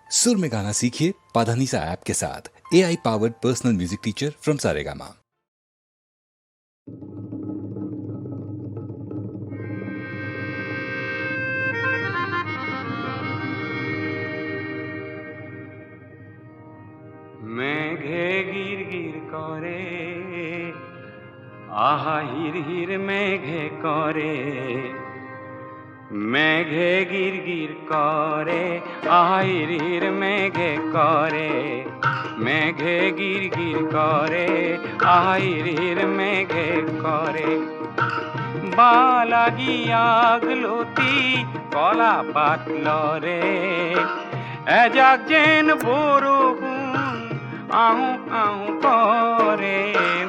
सुर में गाना सीखिए पाधानीसा ऐप के साथ। AI powered personal music teacher from Saregama. মেঘে গির গির করে আহা হির হির মেঘে করে, মেঘে গির গির করে আহা হির হির মেঘে করে, মেঘে গির গির করে আহা হির হির মেঘে করে। বালাগিয়া গ্লতি কলা পাতল রে এজাক যেন বরষুণ আহু আহু করে,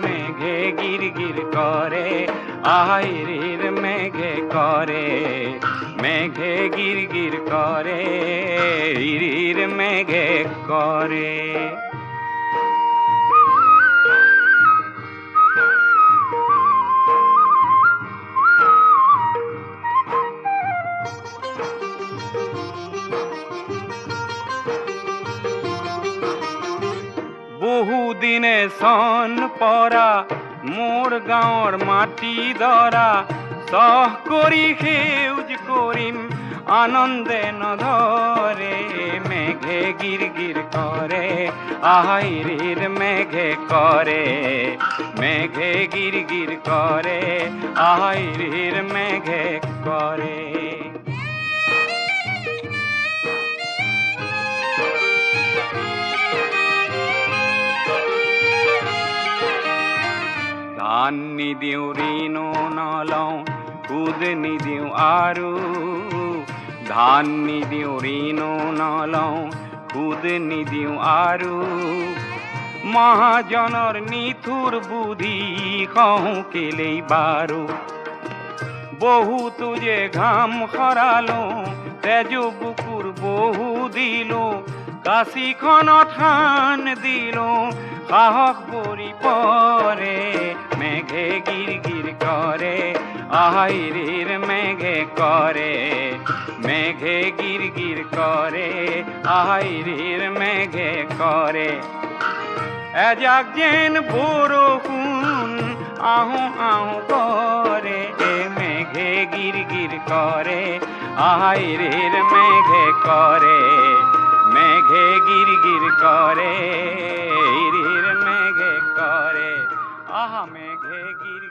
মেঘে গির গির করে আহির মেঘে করে, মেঘে গির গির করে হির মেঘে করে। বহুদিনে সন পরা মোর গাঁৱৰ মাটি ধৰা, সহ কৰি সেউজ কৰিম আনন্দে নধৰে, মেঘে গিৰ গিৰ কৰে আহিৰ মেঘে কৰে, মেঘে গিৰ গিৰ কৰে আহিৰ মেঘে কৰে। ধান নিদিওঁ ঋণো নলওঁ সুদ নিদিওঁ আৰু, ধান নিদিওঁ ঋণো নলওঁ সুদ নিদিওঁ আৰু, মহাজনৰ নিঠুৰ বুদ্ধি কওঁ কেলেই বাৰু। বহুতো যে ঘাম সৰালো তেজ বুকুৰ বহু দিলো, কাশীখনত থান দিলো সাহস ভৰি পৰে, মেঘে গিৰ গিৰ কৰে আহিৰ মেঘে কৰে, মেঘে গিৰ গিৰ কৰে আহিৰ মেঘে কৰে। এজাক যেন বৰষুণ আহু আহু কৰে, মেঘে গিৰ গিৰ কৰে আহিৰ মেঘে কৰে, মেঘে গিৰ গিৰ কৰে হিৰ মেঘে কৰে আহা মেঘে গিৰ